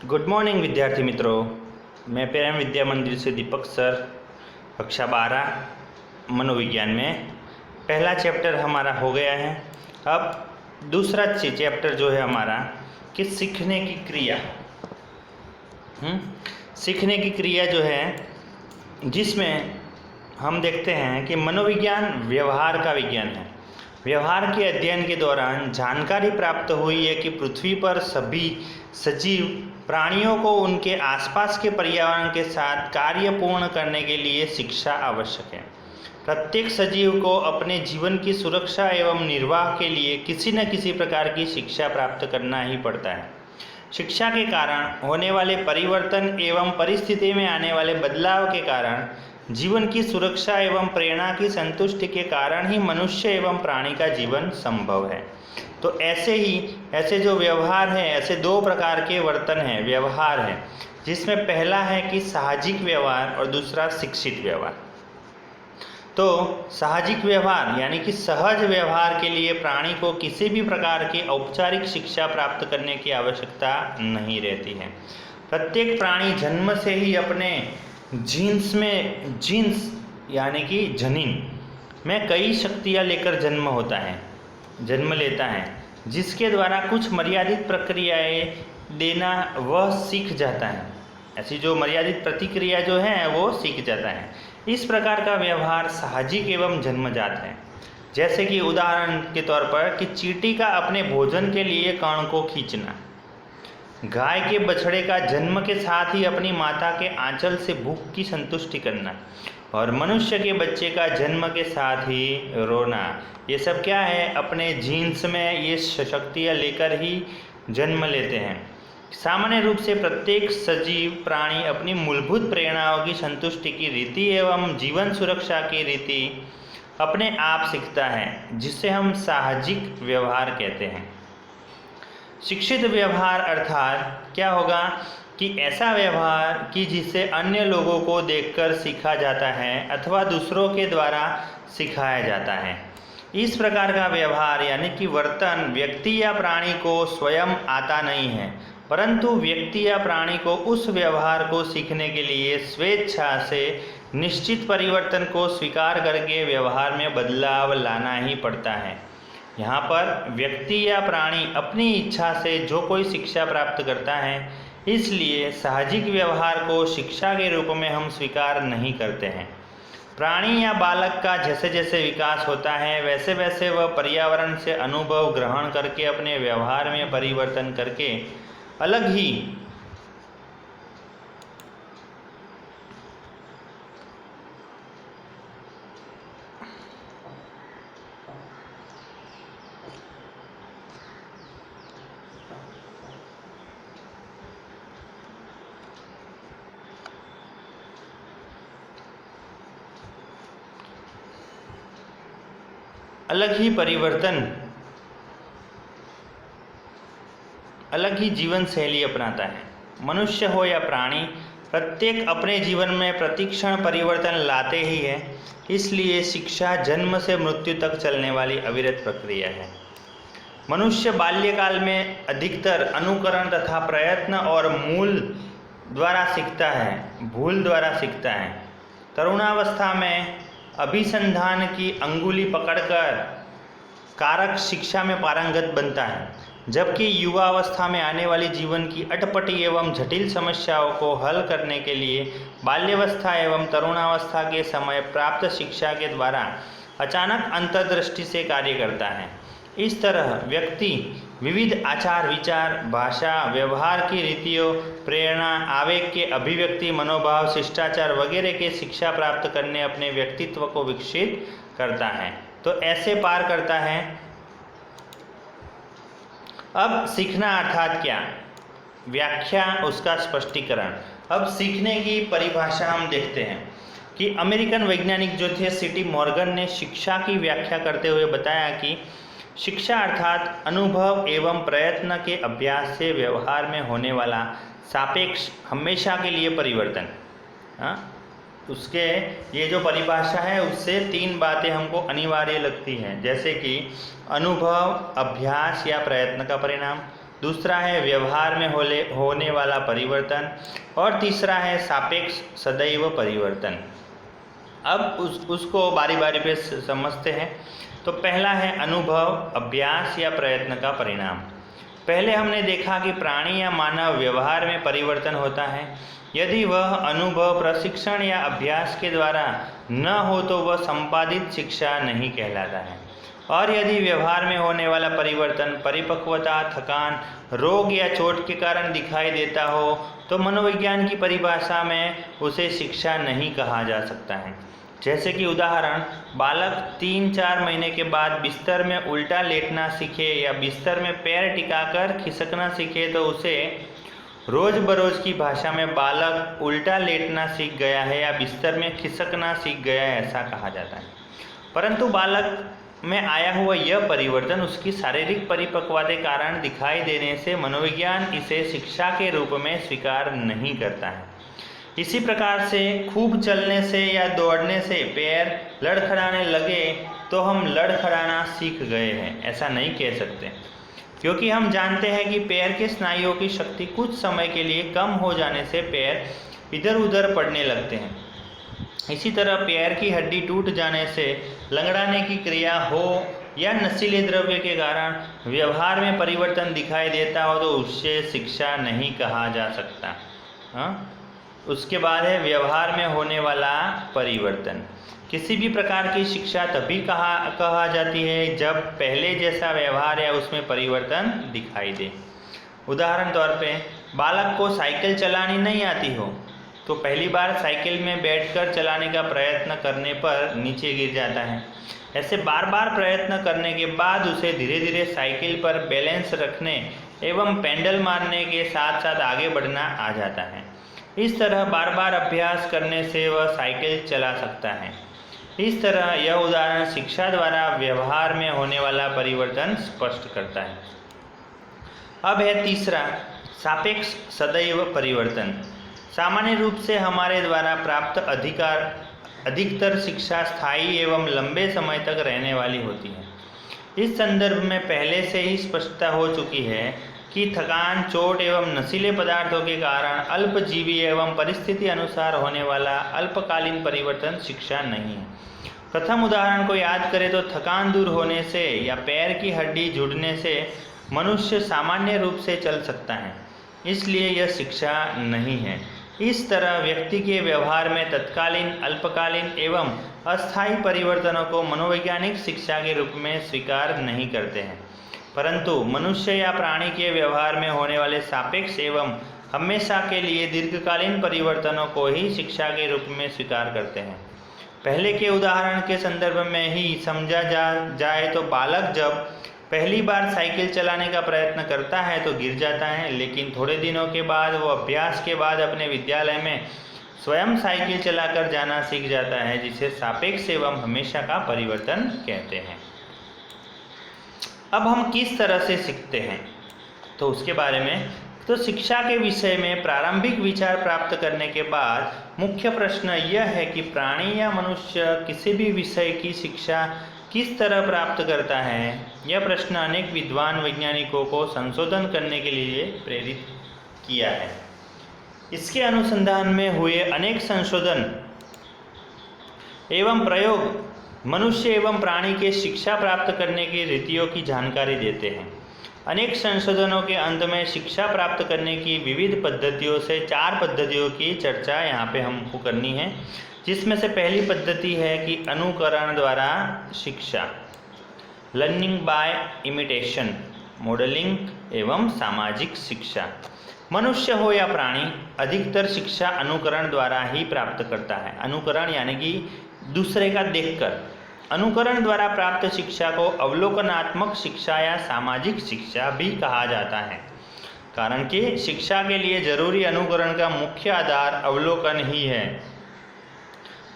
Good morning विद्यार्थी मित्रों। मैं प्रेम विद्या मंदिर से दीपक सर, कक्षा 12 मनोविज्ञान में पहला चैप्टर हमारा हो गया है। अब दूसरा चैप्टर जो है हमारा कि सीखने की क्रिया। सीखने की क्रिया जो है, जिसमें हम देखते हैं कि मनोविज्ञान व्यवहार का विज्ञान है। व्यवहार के अध्ययन के दौरान जानकारी प्राप्त हुई है कि पृथ्वी पर सभी सजीव प्राणियों को उनके आसपास के पर्यावरण के साथ कार्य पूर्ण करने के लिए शिक्षा आवश्यक है। प्रत्येक सजीव को अपने जीवन की सुरक्षा एवं निर्वाह के लिए किसी न किसी प्रकार की शिक्षा प्राप्त करना ही पड़ता है। शिक्षा के कारण होने वाले परिवर्तन एवं परिस्थिति में आने वाले बदलाव के कारण जीवन की सुरक्षा एवं प्रेरणा की संतुष्टि के कारण ही मनुष्य एवं प्राणी का जीवन संभव है। तो ऐसे जो व्यवहार है, ऐसे दो प्रकार के वर्तन हैं, व्यवहार है, जिसमें पहला है कि साहजिक व्यवहार और दूसरा शिक्षित व्यवहार। तो साहजिक व्यवहार यानी कि सहज व्यवहार के लिए प्राणी को किसी भी प्रकार की औपचारिक शिक्षा प्राप्त करने की आवश्यकता नहीं रहती है। प्रत्येक प्राणी जन्म से ही अपने जीन्स यानी कि जनीन में कई शक्तियाँ लेकर जन्म लेता है, जिसके द्वारा कुछ मर्यादित प्रक्रियाएं देना वह सीख जाता है। ऐसी जो मर्यादित प्रतिक्रिया जो है वो सीख जाता है। इस प्रकार का व्यवहार साहजिक एवं जन्मजात है। जैसे कि उदाहरण के तौर पर कि चींटी का अपने भोजन के लिए कण को खींचना, गाय के बछड़े का जन्म के साथ ही अपनी माता के आंचल से भूख की संतुष्टि करना, और मनुष्य के बच्चे का जन्म के साथ ही रोना, ये सब क्या है, अपने जीन्स में ये शक्तियाँ लेकर ही जन्म लेते हैं। सामान्य रूप से प्रत्येक सजीव प्राणी अपनी मूलभूत प्रेरणाओं की संतुष्टि की रीति एवं जीवन सुरक्षा की रीति अपने आप सीखता है, जिसे हम साहजिक व्यवहार कहते हैं। शिक्षित व्यवहार अर्थात क्या होगा कि ऐसा व्यवहार कि जिसे अन्य लोगों को देखकर सीखा जाता है अथवा दूसरों के द्वारा सिखाया जाता है। इस प्रकार का व्यवहार यानी कि वर्तन व्यक्ति या प्राणी को स्वयं आता नहीं है, परंतु व्यक्ति या प्राणी को उस व्यवहार को सीखने के लिए स्वेच्छा से निश्चित परिवर्तन को स्वीकार करके व्यवहार में बदलाव लाना ही पड़ता है। यहाँ पर व्यक्ति या प्राणी अपनी इच्छा से जो कोई शिक्षा प्राप्त करता है, इसलिए साहजिक व्यवहार को शिक्षा के रूप में हम स्वीकार नहीं करते हैं। प्राणी या बालक का जैसे जैसे विकास होता है वैसे वैसे वह पर्यावरण से अनुभव ग्रहण करके अपने व्यवहार में परिवर्तन करके अलग ही परिवर्तन, अलग ही जीवन शैली अपनाता है। मनुष्य हो या प्राणी, प्रत्येक अपने जीवन में प्रतिक्षण परिवर्तन लाते ही है। इसलिए शिक्षा जन्म से मृत्यु तक चलने वाली अविरत प्रक्रिया है। मनुष्य बाल्यकाल में अधिकतर अनुकरण तथा प्रयत्न और भूल द्वारा सीखता है। तरुणावस्था में अभिसंधान की अंगुली पकड़कर कारक शिक्षा में पारंगत बनता है, जबकि युवावस्था में आने वाली जीवन की अटपटी एवं जटिल समस्याओं को हल करने के लिए बाल्यावस्था एवं तरुणावस्था के समय प्राप्त शिक्षा के द्वारा अचानक अंतर्दृष्टि से कार्य करता है। इस तरह व्यक्ति विविध आचार विचार, भाषा, व्यवहार की रीतियों, प्रेरणा, आवेग के अभिव्यक्ति, मनोभाव, शिष्टाचार वगैरह के शिक्षा प्राप्त करने अपने व्यक्तित्व को विकसित करता है। तो ऐसे पार करता है। अब सीखना अर्थात क्या, व्याख्या, उसका स्पष्टीकरण। अब सीखने की परिभाषा हम देखते हैं कि अमेरिकन वैज्ञानिक जो थे C.T. मॉर्गन ने शिक्षा की व्याख्या करते हुए बताया कि शिक्षा अर्थात अनुभव एवं प्रयत्न के अभ्यास से व्यवहार में होने वाला सापेक्ष हमेशा के लिए परिवर्तन। उसके ये जो परिभाषा है उससे 3 बातें हमको अनिवार्य लगती हैं, जैसे कि अनुभव, अभ्यास या प्रयत्न का परिणाम, दूसरा है व्यवहार में होने वाला परिवर्तन और तीसरा है सापेक्ष सदैव परिवर्तन। अब उसको बारी बारी पे समझते हैं। तो पहला है अनुभव, अभ्यास या प्रयत्न का परिणाम। पहले हमने देखा कि प्राणी या मानव व्यवहार में परिवर्तन होता है। यदि वह अनुभव, प्रशिक्षण या अभ्यास के द्वारा न हो तो वह संपादित शिक्षा नहीं कहलाता है। और यदि व्यवहार में होने वाला परिवर्तन परिपक्वता, थकान, रोग या चोट के कारण दिखाई देता हो तो मनोविज्ञान की परिभाषा में उसे शिक्षा नहीं कहा जा सकता है। जैसे कि उदाहरण, बालक 3-4 महीने के बाद बिस्तर में उल्टा लेटना सीखे या बिस्तर में पैर टिकाकर खिसकना सीखे तो उसे रोज बरोज की भाषा में बालक उल्टा लेटना सीख गया है या बिस्तर में खिसकना सीख गया है, ऐसा कहा जाता है। परंतु बालक में आया हुआ यह परिवर्तन उसकी शारीरिक परिपक्वता के कारण दिखाई देने से मनोविज्ञान इसे शिक्षा के रूप में स्वीकार नहीं करता है। इसी प्रकार से खूब चलने से या दौड़ने से पैर लड़खड़ाने लगे तो हम लड़खड़ाना सीख गए हैं, ऐसा नहीं कह सकते, क्योंकि हम जानते हैं कि पैर के स्नायुओं की शक्ति कुछ समय के लिए कम हो जाने से पैर इधर उधर पड़ने लगते हैं। इसी तरह पैर की हड्डी टूट जाने से लंगड़ाने की क्रिया हो या नशीले द्रव्य के कारण व्यवहार में परिवर्तन दिखाई देता हो तो उससे शिक्षा नहीं कहा जा सकता। हाँ, उसके बाद है व्यवहार में होने वाला परिवर्तन। किसी भी प्रकार की शिक्षा तभी कहा जाती है जब पहले जैसा व्यवहार या उसमें परिवर्तन दिखाई दे। उदाहरण तौर पे बालक को साइकिल चलानी नहीं आती हो तो पहली बार साइकिल में बैठकर चलाने का प्रयत्न करने पर नीचे गिर जाता है। ऐसे बार बार प्रयत्न करने के बाद उसे धीरे धीरे साइकिल पर बैलेंस रखने एवं पेडल मारने के साथ साथ आगे बढ़ना आ जाता है। इस तरह बार बार अभ्यास करने से वह साइकिल चला सकता है। इस तरह यह उदाहरण शिक्षा द्वारा व्यवहार में होने वाला परिवर्तन स्पष्ट करता है। अब है तीसरा, सापेक्ष सदैव परिवर्तन। सामान्य रूप से हमारे द्वारा प्राप्त अधिकतर शिक्षा स्थायी एवं लंबे समय तक रहने वाली होती है। इस संदर्भ में पहले से ही स्पष्टता हो चुकी है कि थकान, चोट एवं नशीले पदार्थों के कारण अल्पजीवी एवं परिस्थिति अनुसार होने वाला अल्पकालीन परिवर्तन शिक्षा नहीं है। प्रथम उदाहरण को याद करें तो थकान दूर होने से या पैर की हड्डी जुड़ने से मनुष्य सामान्य रूप से चल सकता है, इसलिए यह शिक्षा नहीं है। इस तरह व्यक्ति के व्यवहार में तत्कालीन, अल्पकालीन एवं अस्थायी परिवर्तनों को मनोवैज्ञानिक शिक्षा के रूप में स्वीकार नहीं करते हैं, परंतु मनुष्य या प्राणी के व्यवहार में होने वाले सापेक्ष एवं हमेशा के लिए दीर्घकालीन परिवर्तनों को ही शिक्षा के रूप में स्वीकार करते हैं। पहले के उदाहरण के संदर्भ में ही समझा जाए तो बालक जब पहली बार साइकिल चलाने का प्रयत्न करता है तो गिर जाता है, लेकिन थोड़े दिनों के बाद वो अभ्यास के बाद अपने विद्यालय में स्वयं साइकिल चलाकर जाना सीख जाता है, जिसे सापेक्ष एवं हमेशा का परिवर्तन कहते हैं। अब हम किस तरह से सीखते हैं तो उसके बारे में, तो शिक्षा के विषय में प्रारंभिक विचार प्राप्त करने के बाद मुख्य प्रश्न यह है कि प्राणी या मनुष्य किसी भी विषय की शिक्षा किस तरह प्राप्त करता है। यह प्रश्न अनेक विद्वान वैज्ञानिकों को संशोधन करने के लिए प्रेरित किया है। इसके अनुसंधान में हुए अनेक संशोधन एवं प्रयोग मनुष्य एवं प्राणी के शिक्षा प्राप्त करने की रीतियों की जानकारी देते हैं। अनेक संशोधनों के अंत में शिक्षा प्राप्त करने की विविध पद्धतियों से 4 पद्धतियों की चर्चा यहाँ पे हमको करनी है, जिसमें से पहली पद्धति है कि अनुकरण द्वारा शिक्षा, लर्निंग बाय इमिटेशन, मॉडलिंग एवं सामाजिक शिक्षा। मनुष्य हो या प्राणी अधिकतर शिक्षा अनुकरण द्वारा ही प्राप्त करता है। अनुकरण यानी कि दूसरे का देखकर। अनुकरण द्वारा प्राप्त शिक्षा को अवलोकनात्मक शिक्षा या सामाजिक शिक्षा भी कहा जाता है, कारण कि शिक्षा के लिए जरूरी अनुकरण का मुख्य आधार अवलोकन ही है।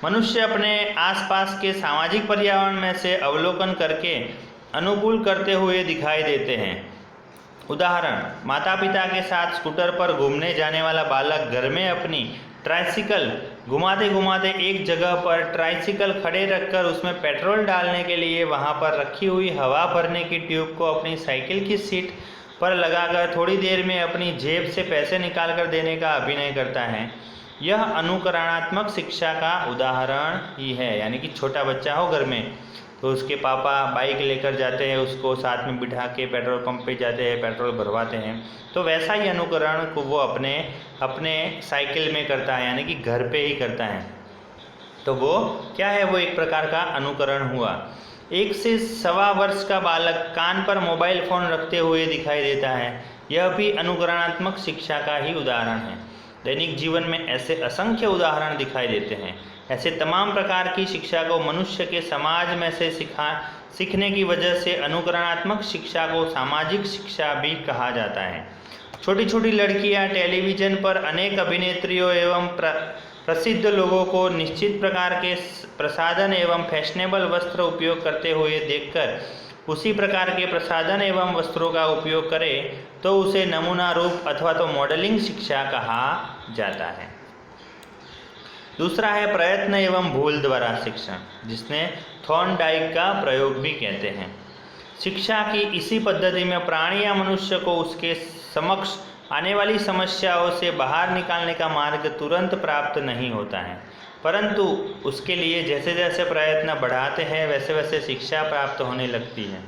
मनुष्य अपने आसपास के सामाजिक पर्यावरण में से अवलोकन करके अनुकूल करते हुए दिखाई देते हैं। उदाहरण, माता पिता के साथ स्कूटर पर घूमने जाने वाला बालक घर में अपनी ट्राइसिकल घुमाते घुमाते एक जगह पर ट्राइसिकल खड़े रखकर उसमें पेट्रोल डालने के लिए वहां पर रखी हुई हवा भरने की ट्यूब को अपनी साइकिल की सीट पर लगाकर थोड़ी देर में अपनी जेब से पैसे निकाल कर देने का अभिनय करता है, यह अनुकरणात्मक शिक्षा का उदाहरण ही है। यानी कि छोटा बच्चा हो घर में तो उसके पापा बाइक लेकर जाते हैं, उसको साथ में बिठा के पेट्रोल पंप पे जाते हैं, पेट्रोल भरवाते हैं, तो वैसा ही अनुकरण को वो अपने साइकिल में करता है, यानी कि घर पे ही करता है। तो वो क्या है, वो एक प्रकार का अनुकरण हुआ। 1 से सवा वर्ष का बालक कान पर मोबाइल फ़ोन रखते हुए दिखाई देता है, यह भी अनुकरणात्मक शिक्षा का ही उदाहरण है। दैनिक जीवन में ऐसे असंख्य उदाहरण दिखाई देते हैं। ऐसे तमाम प्रकार की शिक्षा को मनुष्य के समाज में से सीखने की वजह से अनुकरणात्मक शिक्षा को सामाजिक शिक्षा भी कहा जाता है। छोटी छोटी लड़कियां टेलीविज़न पर अनेक अभिनेत्रियों एवं प्रसिद्ध लोगों को निश्चित प्रकार के प्रसाधन एवं फैशनेबल वस्त्र उपयोग करते हुए देखकर उसी प्रकार के प्रसाधन एवं वस्त्रों का उपयोग करें तो उसे नमूना रूप अथवा तो मॉडलिंग शिक्षा कहा जाता है। दूसरा है प्रयत्न एवं भूल द्वारा शिक्षण, जिसने थॉर्नडाइक का प्रयोग भी कहते हैं। शिक्षा की इसी पद्धति में प्राणी या मनुष्य को उसके समक्ष आने वाली समस्याओं से बाहर निकालने का मार्ग तुरंत प्राप्त नहीं होता है, परंतु उसके लिए जैसे जैसे प्रयत्न बढ़ाते हैं वैसे वैसे शिक्षा प्राप्त होने लगती है।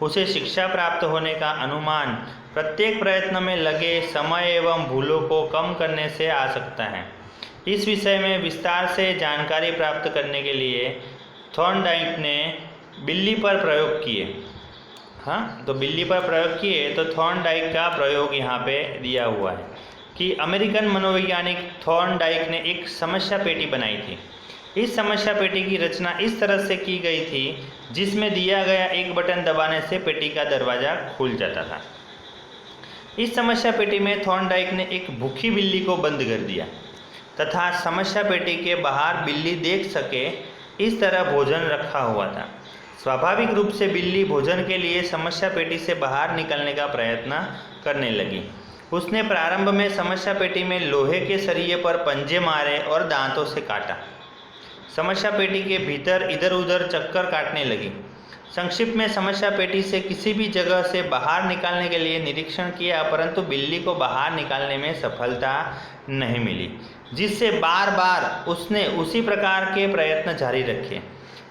उसे शिक्षा प्राप्त होने का अनुमान प्रत्येक प्रयत्न में लगे समय एवं भूलों को कम करने से आ सकता है। इस विषय में विस्तार से जानकारी प्राप्त करने के लिए थॉर्नडाइक ने बिल्ली पर प्रयोग किए। तो बिल्ली पर प्रयोग किए तो थॉर्नडाइक का प्रयोग यहाँ पे दिया हुआ है कि अमेरिकन मनोवैज्ञानिक थॉर्नडाइक ने एक समस्या पेटी बनाई थी। इस समस्या पेटी की रचना इस तरह से की गई थी जिसमें दिया गया एक बटन दबाने से पेटी का दरवाज़ा खुल जाता था। इस समस्या पेटी में थॉर्नडाइक ने एक भूखी बिल्ली को बंद कर दिया तथा समस्या पेटी के बाहर बिल्ली देख सके इस तरह भोजन रखा हुआ था। स्वाभाविक रूप से बिल्ली भोजन के लिए समस्या पेटी से बाहर निकलने का प्रयत्न करने लगी। उसने प्रारंभ में समस्या पेटी में लोहे के सरिये पर पंजे मारे और दांतों से काटा। समस्या पेटी के भीतर इधर उधर चक्कर काटने लगी। संक्षिप्त में समस्या पेटी से किसी भी जगह से बाहर निकालने के लिए निरीक्षण किया, परंतु बिल्ली को बाहर निकालने में सफलता नहीं मिली, जिससे बार बार उसने उसी प्रकार के प्रयत्न जारी रखे,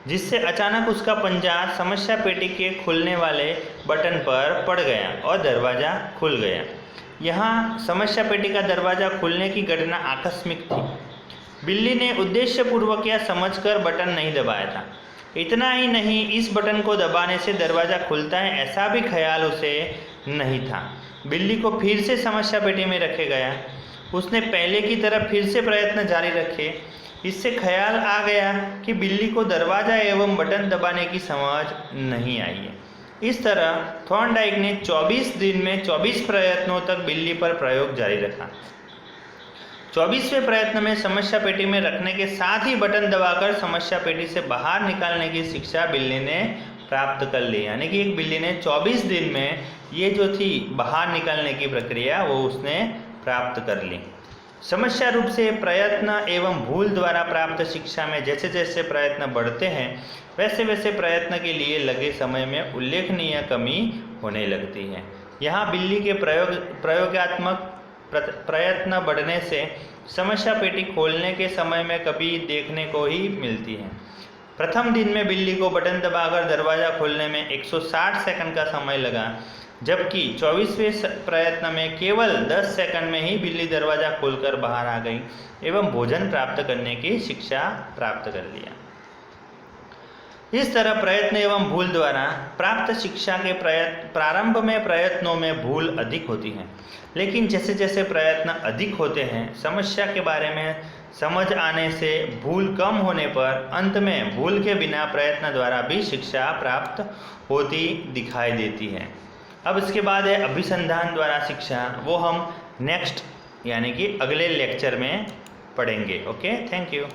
जिससे अचानक उसका पंजा समस्या पेटी के खुलने वाले बटन पर पड़ गया और दरवाज़ा खुल गया। यहाँ समस्या पेटी का दरवाज़ा खुलने की घटना आकस्मिक थी। बिल्ली ने उद्देश्यपूर्वक या समझकर बटन नहीं दबाया था। इतना ही नहीं, इस बटन को दबाने से दरवाज़ा खुलता है ऐसा भी ख्याल उसे नहीं था। बिल्ली को फिर से समस्या पेटी में रखे गया। उसने पहले की तरह फिर से प्रयत्न जारी रखे। इससे ख्याल आ गया कि बिल्ली को दरवाज़ा एवं बटन दबाने की समझ नहीं आई है। इस तरह थॉर्नडाइक ने 24 दिन में 24 प्रयत्नों तक बिल्ली पर प्रयोग जारी रखा। 24वें प्रयत्न में समस्या पेटी में रखने के साथ ही बटन दबाकर समस्या पेटी से बाहर निकालने की शिक्षा बिल्ली ने प्राप्त कर ली। यानी कि एक बिल्ली ने 24 दिन में ये जो थी बाहर निकालने की प्रक्रिया वो उसने प्राप्त कर ली। समस्या रूप से प्रयत्न एवं भूल द्वारा प्राप्त शिक्षा में जैसे जैसे प्रयत्न बढ़ते हैं वैसे वैसे प्रयत्न के लिए लगे समय में उल्लेखनीय कमी होने लगती है। यहाँ बिल्ली के प्रयोगात्मक प्रयत्न बढ़ने से समस्या पेटी खोलने के समय में कभी देखने को ही मिलती है। प्रथम दिन में बिल्ली को बटन दबाकर दरवाज़ा खोलने में 160 सेकंड का समय लगा, जबकि 24वें प्रयत्न में केवल 10 सेकंड में ही बिल्ली दरवाज़ा खोलकर बाहर आ गई एवं भोजन प्राप्त करने की शिक्षा प्राप्त कर लिया। इस तरह प्रयत्न एवं भूल द्वारा प्राप्त शिक्षा के प्रारंभ में प्रयत्नों में भूल अधिक होती है, लेकिन जैसे जैसे प्रयत्न अधिक होते हैं समस्या के बारे में समझ आने से भूल कम होने पर अंत में भूल के बिना प्रयत्न द्वारा भी शिक्षा प्राप्त होती दिखाई देती है। अब इसके बाद है अभिसंधान द्वारा शिक्षा, वो हम नेक्स्ट यानी कि अगले लेक्चर में पढ़ेंगे। Okay, thank you.